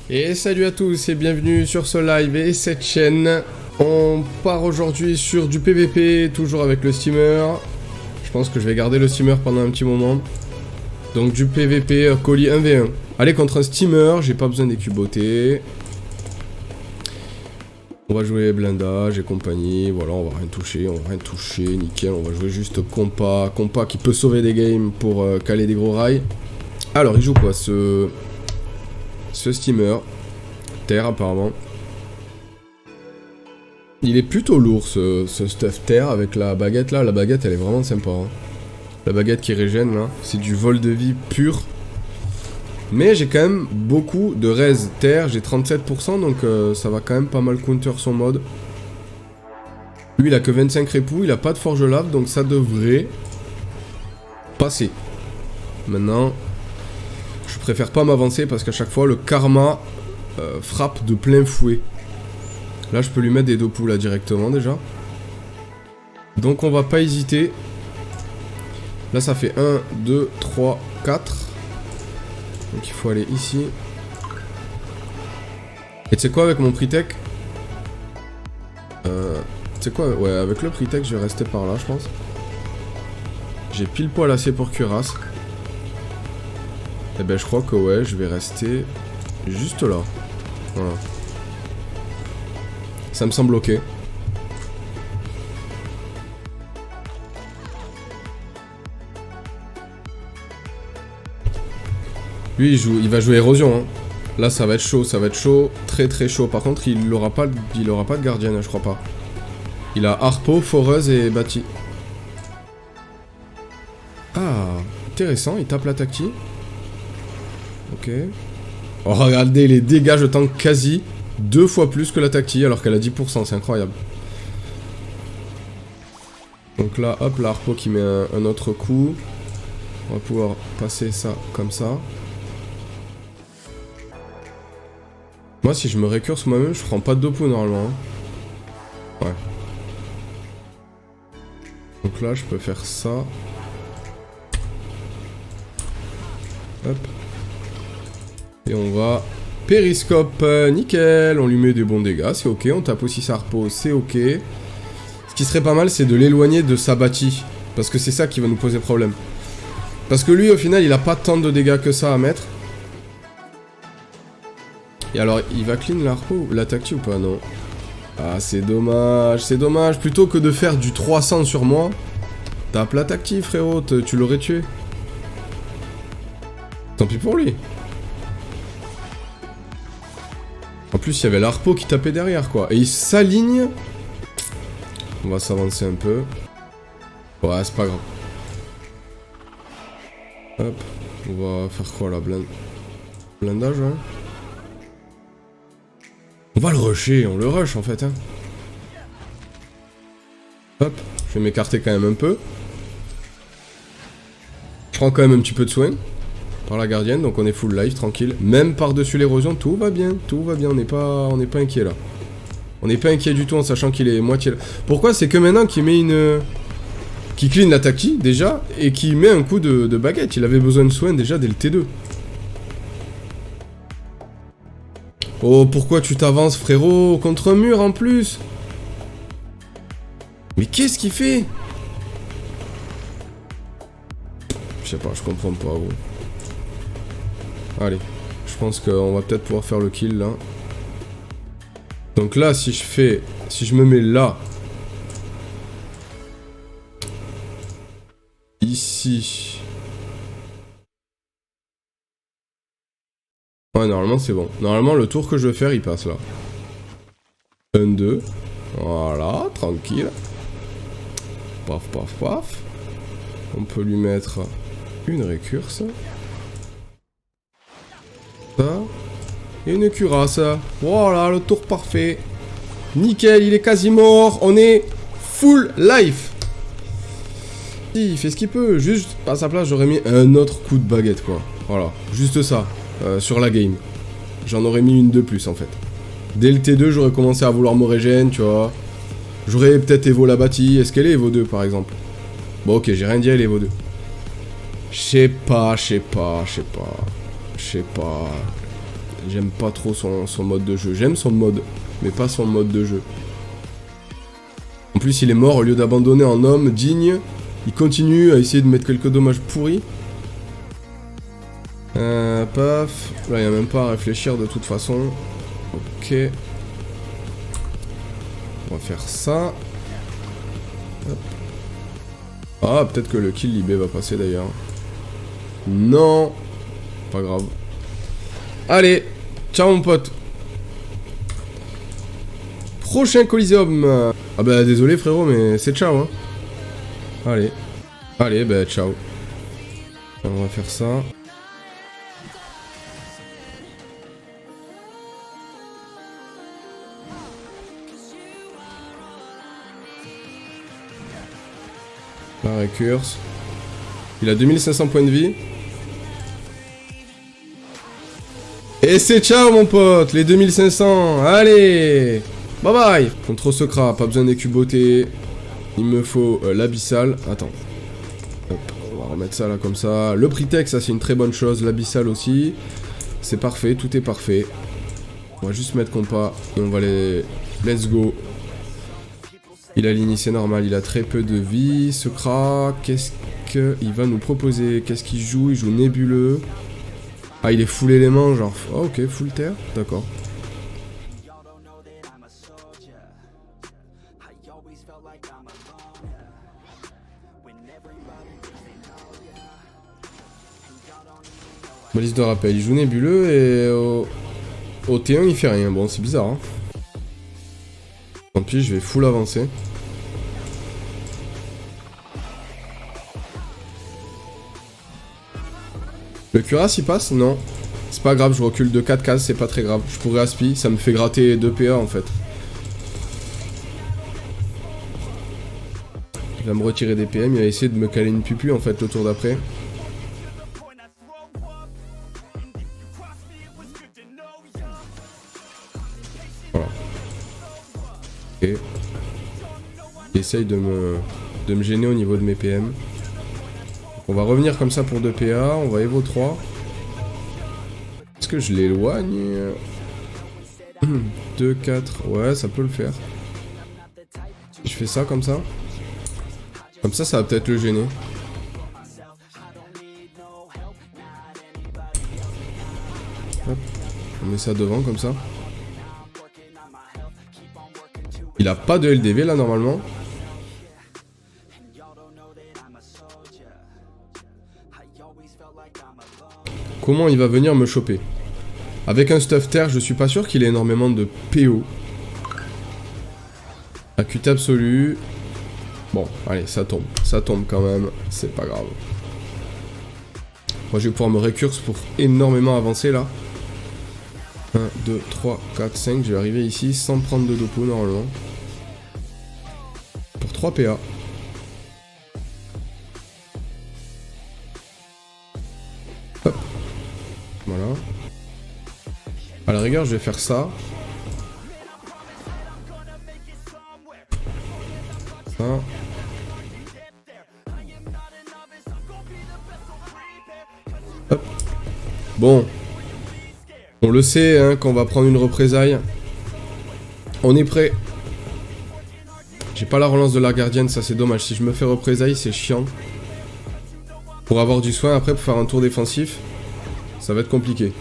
Et salut à tous et bienvenue sur ce live et cette chaîne. On part aujourd'hui sur du PVP, toujours avec le steamer. Je pense que je vais garder le steamer pendant un petit moment. Donc du PVP colis 1v1. Allez, contre un steamer, j'ai pas besoin d'écuboter. On va jouer blindage et compagnie, voilà, on va rien toucher, nickel, on va jouer juste compas qui peut sauver des games pour caler des gros rails. Alors, il joue quoi, ce steamer, terre apparemment. Il est plutôt lourd ce stuff terre avec la baguette là, la baguette elle est vraiment sympa. Hein. La baguette qui régène là, c'est du vol de vie pur. Mais j'ai quand même beaucoup de raise terre, j'ai 37% donc ça va quand même pas mal counter son mode. Lui il a que 25 répous, il a pas de forge lave donc ça devrait passer. Maintenant, je préfère pas m'avancer parce qu'à chaque fois le karma frappe de plein fouet. Là je peux lui mettre des 2 poules là directement déjà. Donc on va pas hésiter. Là ça fait 1, 2, 3, 4. Donc il faut aller ici. Et tu sais quoi avec mon pre-tech tu sais quoi, ouais avec le pre-tech je vais rester par là je pense. J'ai pile poil assez pour cuirasse. Et ben je crois que ouais je vais rester juste là. Voilà. Ça me semble ok. Lui il va jouer érosion hein. Là ça va être chaud, très très chaud. Par contre il aura pas de gardienne je crois pas. Il a harpo, foreuse et bâti. Ah, intéressant, il tape la tacti. Ok. Oh regardez les dégâts, je tank quasi 2 fois plus que la tacti alors qu'elle a 10%, c'est incroyable. Donc là hop la harpo qui met un autre coup. On va pouvoir passer ça comme ça. Moi, si je me récurse moi-même, je prends pas de 2 poules normalement. Hein. Ouais. Donc là, je peux faire ça. Hop. Et on va... Périscope, nickel. On lui met des bons dégâts, c'est ok. On tape aussi sa harpo, c'est ok. Ce qui serait pas mal, c'est de l'éloigner de sa bâtie. Parce que c'est ça qui va nous poser problème. Parce que lui, au final, il a pas tant de dégâts que ça à mettre. Et alors, il va clean l'arpo, la tacti ou pas? Non. Ah, c'est dommage, c'est dommage. Plutôt que de faire du 300 sur moi, tape la tacti, frérot, tu l'aurais tué. Tant pis pour lui. En plus, il y avait l'arpo qui tapait derrière, quoi. Et il s'aligne. On va s'avancer un peu. Ouais, c'est pas grave. Hop. On va faire quoi, là? Blindage, ouais. On va le rusher, on le rush en fait hein. Hop, je vais m'écarter quand même un peu. Je prends quand même un petit peu de soin par la gardienne, donc on est full life, tranquille. Même par-dessus l'érosion, tout va bien, on n'est pas inquiet là. On n'est pas inquiet du tout en sachant qu'il est moitié là. Pourquoi? C'est que maintenant qu'il met une... Qu'il clean la tacti déjà, et qu'il met un coup de baguette. Il avait besoin de soin déjà dès le T2. Oh, pourquoi tu t'avances, frérot? Contre un mur, en plus. Mais qu'est-ce qu'il fait? Je sais pas, je comprends pas, gros. Allez, je pense qu'on va peut-être pouvoir faire le kill, là. Donc là, si je me mets là... Ici... Ouais, normalement c'est bon. Normalement le tour que je veux faire il passe là. 1, 2. Voilà, tranquille. Paf, paf, paf. On peut lui mettre une récurse. Ça. Et une cuirasse. Voilà, le tour parfait. Nickel, il est quasi mort. On est full life. Il fait ce qu'il peut. Juste à sa place, j'aurais mis un autre coup de baguette, quoi. Voilà, juste ça. Sur la game. J'en aurais mis une de plus en fait. Dès le T2 j'aurais commencé à vouloir me régène, tu vois. J'aurais peut-être Evo la bâtie. Est-ce qu'elle est Evo 2 par exemple? Bon ok, j'ai rien dit à l'Evo 2. Je sais pas. j'aime pas trop son mode de jeu. J'aime son mode, mais pas son mode de jeu. En plus, il est mort au lieu d'abandonner en homme digne. Il continue à essayer de mettre quelques dommages pourris. Paf. Là, il n'y a même pas à réfléchir de toute façon. Ok. On va faire ça. Hop. Ah, peut-être que le kill Libé va passer d'ailleurs. Non. Pas grave. Allez. Ciao mon pote. Prochain Coliseum. Ah bah désolé frérot, mais c'est ciao hein. Allez. Allez, bah ciao. On va faire ça. La récurse. Il a 2500 points de vie. Et c'est ciao mon pote, les 2500. Allez. Bye bye. Contre Secra, pas besoin d'écuboter. Il me faut l'abyssal. Attends. Hop, on va remettre ça là comme ça. Le Pritex, ça c'est une très bonne chose. L'abyssal aussi. C'est parfait, tout est parfait. On va juste mettre compas. Et on va les... Let's go. Il a l'initié normal, il a très peu de vie. Secra, qu'est-ce qu'il va nous proposer? Qu'est-ce qu'il joue? Il joue nébuleux. Ah, il est full élément, genre... Oh, ok, full terre, d'accord. Balise de rappel, il joue nébuleux et au T1 il fait rien. Bon, c'est bizarre, hein. Tant pis, je vais full avancer. Le cuirasse il passe? Non. C'est pas grave, je recule de 4 cases, c'est pas très grave. Je pourrais aspi, ça me fait gratter 2 PA en fait. Il va me retirer des PM, il va essayer de me caler une pupu en fait le tour d'après. Voilà. Et il essaye de me gêner au niveau de mes PM. On va revenir comme ça pour 2 PA, on va Evo 3. Est-ce que je l'éloigne? 2, 4, ouais ça peut le faire. Je fais ça comme ça. Comme ça va peut-être le gêner. Hop. On met ça devant comme ça. Il a pas de LDV là normalement. Comment il va venir me choper? Avec un stuff terre, je suis pas sûr qu'il ait énormément de PO. Acuité absolue. Bon, allez, ça tombe quand même, c'est pas grave. Moi je vais pouvoir me récurse pour énormément avancer là. 1, 2, 3, 4, 5, je vais arriver ici sans prendre de dopo normalement. Pour 3 PA. Hop. Voilà. À la rigueur, je vais faire ça. Ça. Hop. Bon. On le sait, hein, qu'on va prendre une représaille. On est prêt. J'ai pas la relance de la gardienne, ça c'est dommage. Si je me fais représaille, c'est chiant. Pour avoir du soin après, pour faire un tour défensif, ça va être compliqué.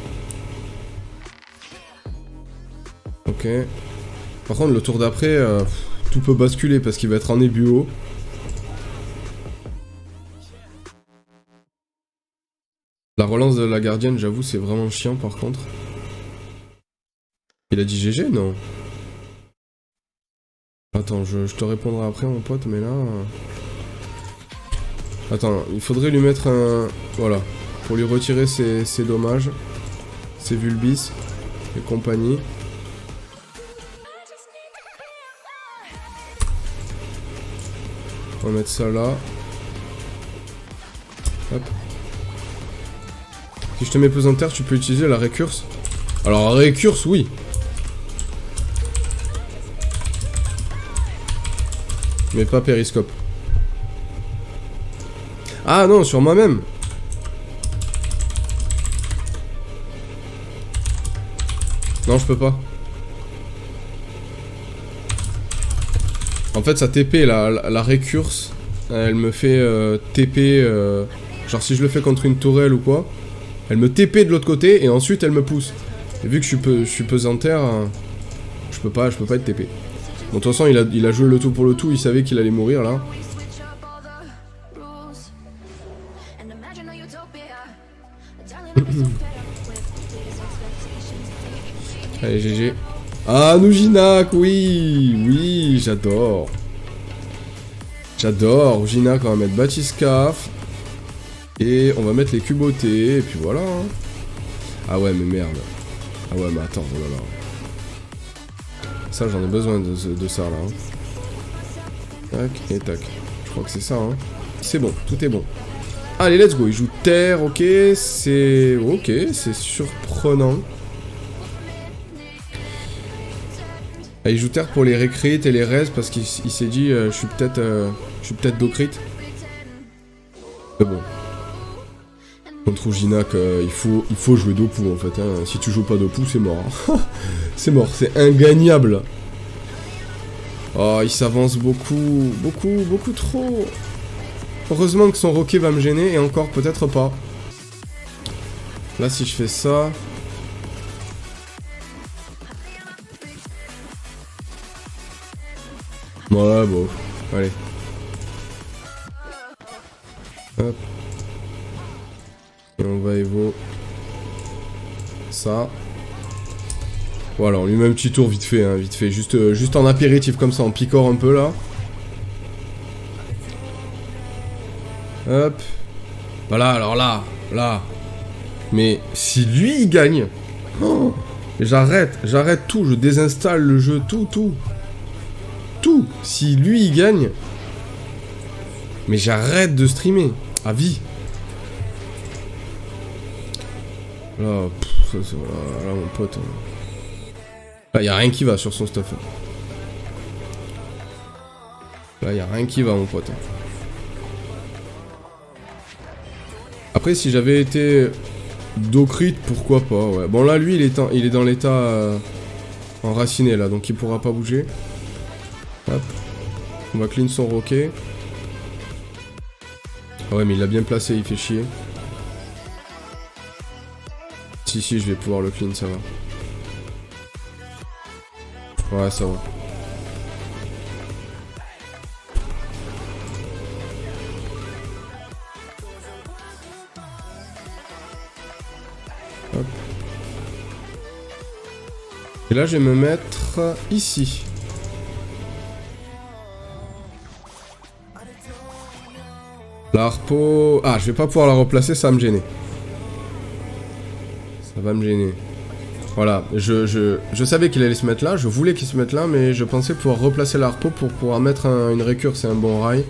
Ok. Par contre, le tour d'après, tout peut basculer parce qu'il va être en ébuo. La relance de la gardienne, j'avoue, c'est vraiment chiant par contre. Il a dit GG, non? Attends, je te répondrai après, mon pote, mais là... Attends, il faudrait lui mettre un... Voilà. Pour lui retirer ses dommages. Ses vulbis. Et compagnie. On va mettre ça là. Hop. Si je te mets pesanteur, tu peux utiliser la récurse. Alors, la récurse, oui. Mais pas périscope. Ah non, sur moi-même. Non, je peux pas. En fait, sa TP, la récurse, elle me fait TP... genre, si je le fais contre une tourelle ou quoi, elle me TP de l'autre côté et ensuite elle me pousse. Et vu que je suis pesanteur, je peux pas être TP. Bon, de toute façon, il a joué le tout pour le tout, il savait qu'il allait mourir, là. Allez, GG. Ah, Noujinak, oui. Oui, j'adore. J'adore. Noujinak, on va mettre Batiscaf. Et on va mettre les cubotés, et puis voilà. Ah ouais, mais merde. Ah ouais, mais attends, oh là là. Ça, j'en ai besoin de ça, là. Tac, et tac. Je crois que c'est ça, hein. C'est bon, tout est bon. Allez, let's go. Il joue terre, ok. C'est... Ok, c'est surprenant. Ah, il joue terre pour les récrites et les res parce qu'il s'est dit je suis peut-être docrit. Mais bon. Contre Noujinak, il faut jouer Dopu en fait. Hein. Si tu joues pas Dopu, c'est mort. Hein. C'est mort, c'est ingagnable. Oh, il s'avance beaucoup trop. Heureusement que son roquet va me gêner et encore peut-être pas. Là, si je fais ça... Ouais, bon, allez. Hop. Et on va évo ça. Voilà, on lui met un petit tour vite fait, hein, vite fait. Juste en apéritif comme ça, on picore un peu là. Hop. Voilà, alors là. Mais si lui il gagne, oh, j'arrête tout, je désinstalle le jeu, tout. Si lui il gagne, mais j'arrête de streamer à vie. Là, là mon pote. Là, y a rien qui va sur son stuff. Là, y a rien qui va, mon pote. Après, si j'avais été Docrit, pourquoi pas, ouais. Bon, là, lui, il est dans l'état enraciné, là, donc il pourra pas bouger. Hop. On va clean son roquet. Ah ouais, mais il l'a bien placé, il fait chier. Si, je vais pouvoir le clean, ça va. Ouais, ça va. Hop. Et là, je vais me mettre ici. La harpo... Ah, je vais pas pouvoir la replacer, ça va me gêner. Ça va me gêner. Voilà, je savais qu'il allait se mettre là, je voulais qu'il se mette là, mais je pensais pouvoir replacer la harpo pour pouvoir mettre une récurve, c'est un bon rail.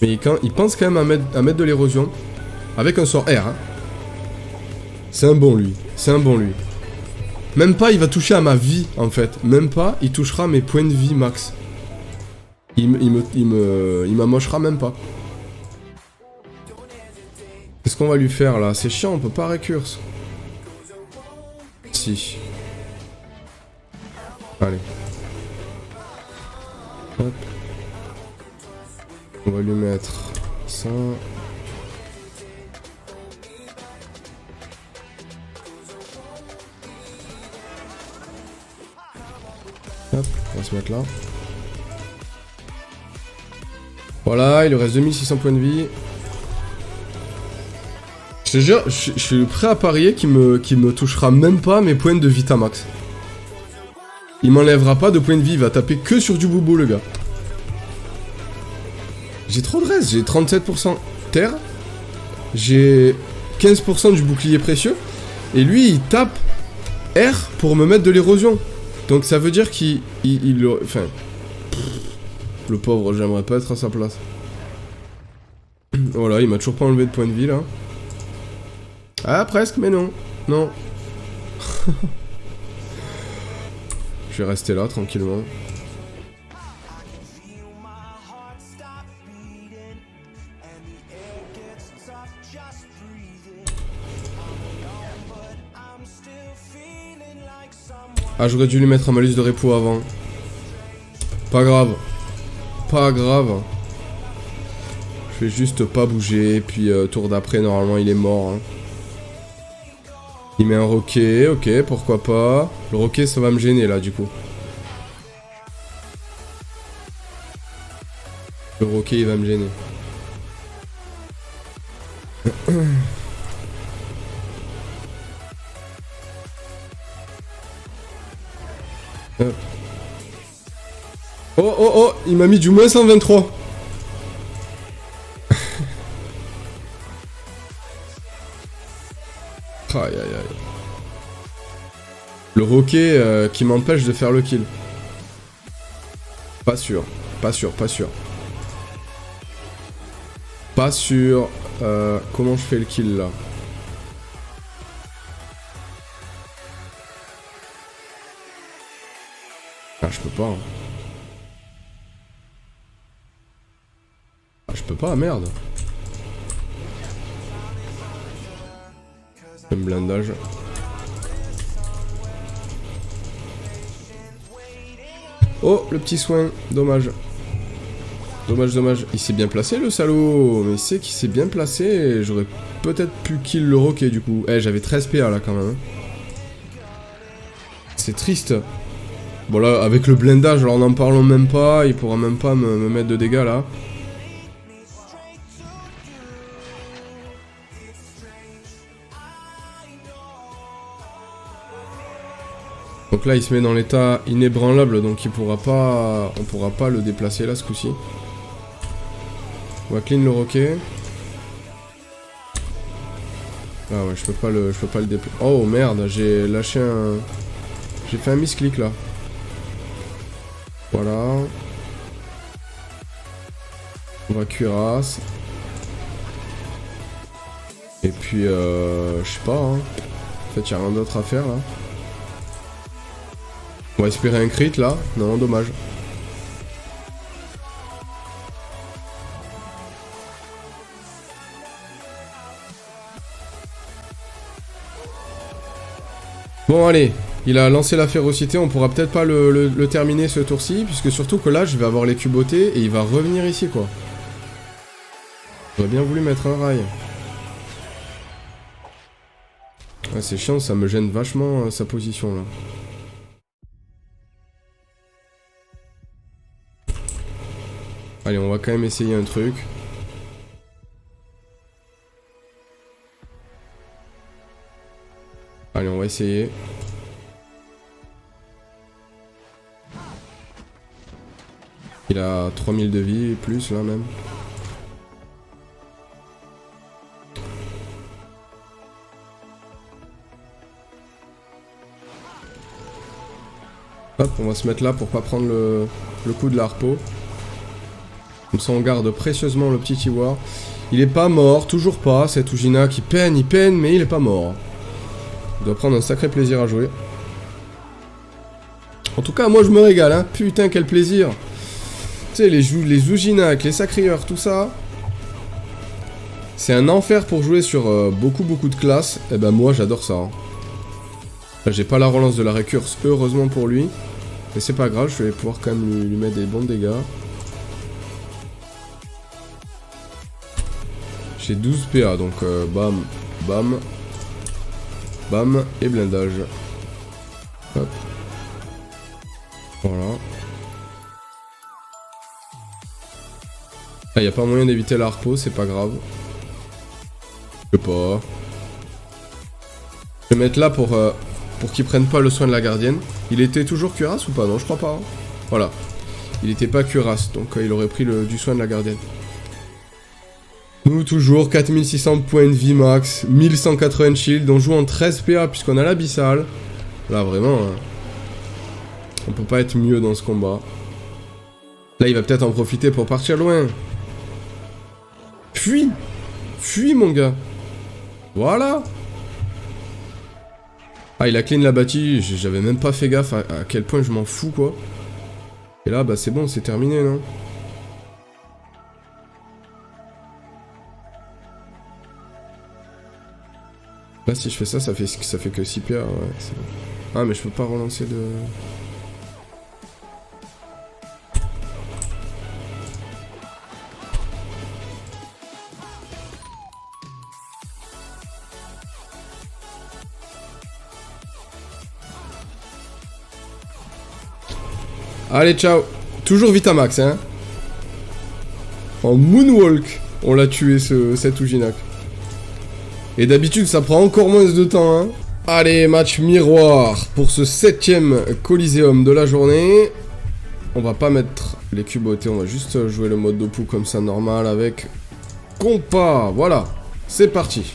Mais il pense quand même à mettre de l'érosion, avec un sort R. Hein. C'est un bon lui, Même pas, il va toucher à ma vie, en fait. Même pas, il touchera mes points de vie max. Il m'amochera même pas. Qu'est-ce qu'on va lui faire là? C'est chiant, on peut pas récurse. Si. Allez. Hop. On va lui mettre ça. Hop, on va se mettre là. Voilà, il lui reste 2600 points de vie. Je te jure, je suis prêt à parier qu'il me touchera même pas mes points de Vitamax. Il m'enlèvera pas de points de vie, il va taper que sur du boubou le gars. J'ai trop de reste, j'ai 37% terre. J'ai 15% du bouclier précieux. Et lui, il tape R pour me mettre de l'érosion. Donc ça veut dire qu'il... Enfin... Le pauvre, j'aimerais pas être à sa place. Voilà, il m'a toujours pas enlevé de points de vie là. Ah, presque, mais non. Non. Je vais rester là, tranquillement. Ah, j'aurais dû lui mettre un malus de repos avant. Pas grave. Pas grave. Je vais juste pas bouger. Puis tour d'après, normalement, il est mort. Hein. Il met un roquet. Ok, pourquoi pas. Le roquet, ça va me gêner, là, du coup. Le roquet, il va me gêner. Hop. Oh, oh, oh, il m'a mis du moins 123. Aïe, aïe, aïe. Le roquet qui m'empêche de faire le kill. Pas sûr, pas sûr, pas sûr. Pas sûr. Comment je fais le kill là? Ah, je peux pas. Hein. Ah, je peux pas, merde. Un blindage. Oh, le petit soin. Dommage. Dommage, dommage. Il s'est bien placé le salaud. Mais c'est qu'il s'est bien placé. J'aurais peut-être pu kill le roquet du coup. Eh, j'avais 13 PA là quand même. C'est triste. Bon là, avec le blindage, alors n'en parlons même pas. Il pourra même pas me mettre de dégâts là. Donc là, il se met dans l'état inébranlable, donc on pourra pas le déplacer là ce coup-ci. On va clean le roquet. Ah ouais, je peux pas le déplacer. Oh merde, j'ai lâché un... J'ai fait un misclick là. Voilà. On va cuirasse. Et puis, je sais pas, hein. En fait, y a rien d'autre à faire là. On va espérer un crit là. Non, dommage. Bon allez, il a lancé la férocité, on pourra peut-être pas le terminer ce tour-ci, puisque surtout que là je vais avoir les cubotés et il va revenir ici quoi. J'aurais bien voulu mettre un rail. Ouais, c'est chiant, ça me gêne vachement sa position là. Allez, on va quand même essayer un truc. Allez, on va essayer. Il a 3000 de vie, plus là même. Hop, on va se mettre là pour pas prendre le coup de la harpo. Comme ça on garde précieusement le petit Tiwar. Il est pas mort, toujours pas, cet Ujina qui peine, il peine, mais il est pas mort. Il doit prendre un sacré plaisir à jouer. En tout cas, moi je me régale, hein. Putain, quel plaisir. Tu sais, les Ujinak, les Sacrieurs, tout ça. C'est un enfer pour jouer sur beaucoup de classes. Et ben moi j'adore ça. Hein. Là j'ai pas la relance de la récurse, heureusement pour lui. Mais c'est pas grave, je vais pouvoir quand même lui mettre des bons dégâts. J'ai 12 PA, donc bam, bam, bam, et blindage. Hop. Voilà. Ah, y a pas moyen d'éviter la harpo, c'est pas grave. Je sais pas. Je vais mettre là pour qu'il prenne pas le soin de la gardienne. Il était toujours cuirasse ou pas? Non, je crois pas. Hein. Voilà. Il était pas cuirasse, donc il aurait pris du soin de la gardienne. Nous, toujours, 4600 points de vie max, 1180 shield, on joue en 13 PA puisqu'on a l'abyssal. Là, vraiment, hein, on peut pas être mieux dans ce combat. Là, il va peut-être en profiter pour partir loin. Fuis! Fuis, mon gars! Voilà! Ah, il a clean la bâtie, j'avais même pas fait gaffe à quel point je m'en fous, quoi. Et là, bah c'est bon, c'est terminé, non? Là, si je fais ça, ça fait que 6 PA, ouais, c'est bon. Ah, mais je peux pas relancer de... Allez, ciao. Toujours Vitamax, hein. En Moonwalk, on l'a tué, cet Ujinac. Et d'habitude, ça prend encore moins de temps, hein. Allez, match miroir pour ce 7ème Coliseum de la journée. On va pas mettre les cubes au thé, on va juste jouer le mode Dopu comme ça, normal, avec compas. Voilà, c'est parti.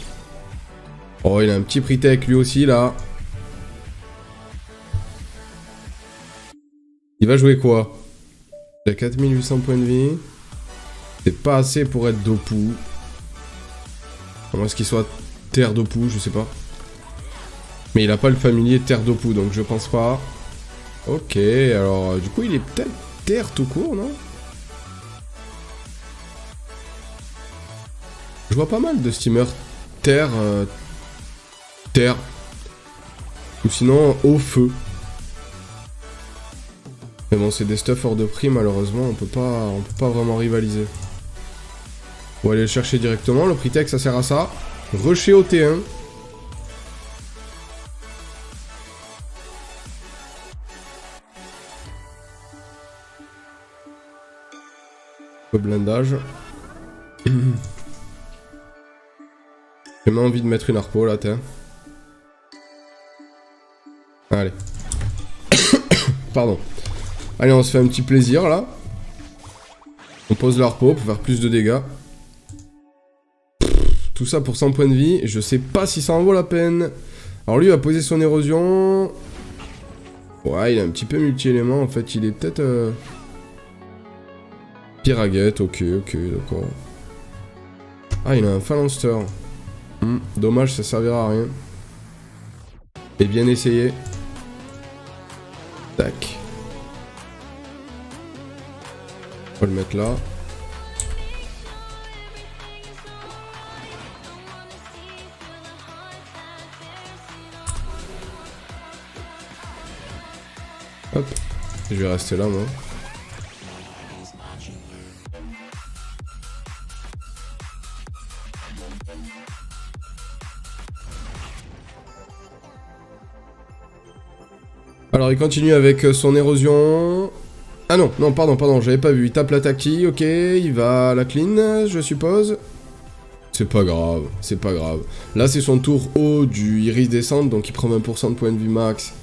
Oh, il a un petit prix tech, lui aussi, là. Il va jouer quoi? Il a 4800 points de vie. C'est pas assez pour être Dopu. À moins qu'il soit Terre Dopu, je sais pas. Mais il a pas le familier Terre Dopu, donc je pense pas. Ok, alors du coup il est peut-être Terre tout court, non? Je vois pas mal de steamers Terre... Terre. Ou sinon au feu. Mais bon, c'est des stuff hors de prix, malheureusement, on peut pas vraiment rivaliser. On va aller le chercher directement, le prix tech ça sert à ça. Rusher au T1. Le blindage. J'ai même envie de mettre une harpo là, tiens. Allez. Pardon. Allez, on se fait un petit plaisir là. On pose l'harpo pour faire plus de dégâts. Tout ça pour 100 points de vie. Je sais pas si ça en vaut la peine. Alors lui, il va poser son érosion. Ouais, il est un petit peu multi-élément. En fait, il est peut-être... Piraguette, ok, d'accord. Ah, il a un phalanster. Dommage, ça servira à rien. Et bien essayé. Tac. On va le mettre là. Hop. Je vais rester là, moi. Alors il continue avec son érosion. Ah non, pardon, j'avais pas vu. Il tape la tacti, ok, il va à la clean, je suppose. C'est pas grave, c'est pas grave. Là c'est son tour haut du iris descente, donc il prend 20% de points de vue max.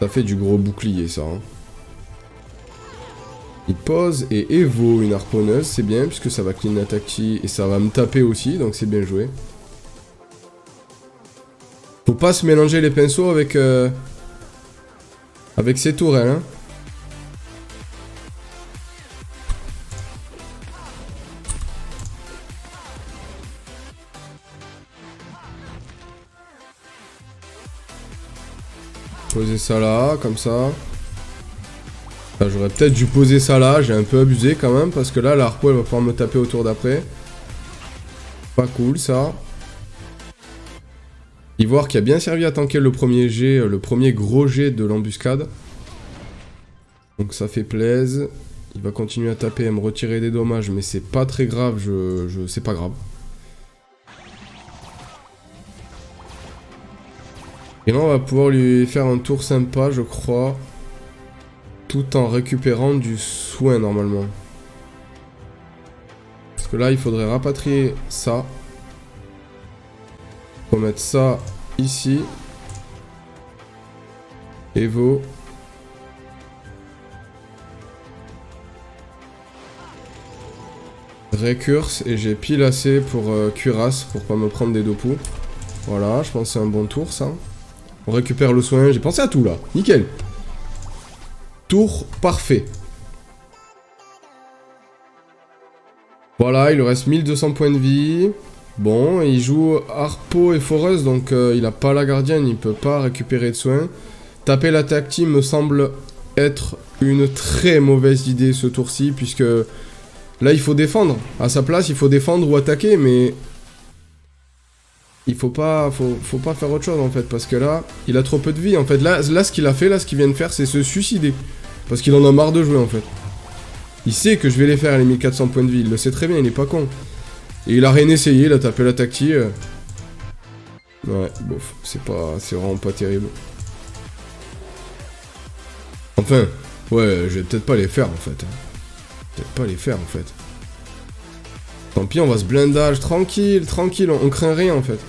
Ça fait du gros bouclier ça. Hein. Il pose et Evo une harponneuse, c'est bien, puisque ça va clean la tacti et ça va me taper aussi, donc c'est bien joué. Faut pas se mélanger les pinceaux avec... Avec ses tourelles, hein. Poser ça là, comme ça. J'aurais peut-être dû poser ça là, j'ai un peu abusé quand même, parce que là, la harpo, elle va pouvoir me taper au tour d'après. Pas cool, ça. Ivoire qui a bien servi à tanker le premier jet, le premier gros jet de l'embuscade. Donc ça fait plaisir. Il va continuer à taper, à me retirer des dommages, mais c'est pas très grave, c'est pas grave. Et là on va pouvoir lui faire un tour sympa, je crois. Tout en récupérant du soin normalement. Parce que là il faudrait rapatrier ça. Faut mettre ça ici. Evo. Récurse et j'ai pile assez pour cuirasse pour pas me prendre des Dopu. Voilà, je pense que c'est un bon tour ça. On récupère le soin, j'ai pensé à tout là. Nickel. Tour parfait. Voilà, il lui reste 1200 points de vie. Bon, il joue Harpo et Foreuse, donc il a pas la gardienne, il peut pas récupérer de soins. Taper la tactile me semble être une très mauvaise idée ce tour-ci, puisque là il faut défendre. À sa place, il faut défendre ou attaquer, mais Il faut pas faire autre chose en fait, parce que là, il a trop peu de vie en fait. Là ce qu'il a fait, là, ce qu'il vient de faire, c'est se suicider. Parce qu'il en a marre de jouer en fait. Il sait que je vais les faire les 1400 points de vie, il le sait très bien, il est pas con. Et il a rien essayé, il a tapé la tactique. Ouais, bof, c'est vraiment pas terrible. Enfin, ouais, je vais peut-être pas les faire en fait. Peut-être pas les faire en fait. Tant pis, on va se blindage, tranquille, on craint rien en fait.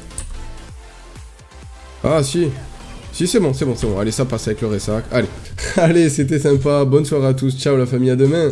Ah si. Si, c'est bon. Allez, ça passe avec le ressac. Allez. Allez, c'était sympa. Bonne soirée à tous. Ciao la famille, à demain.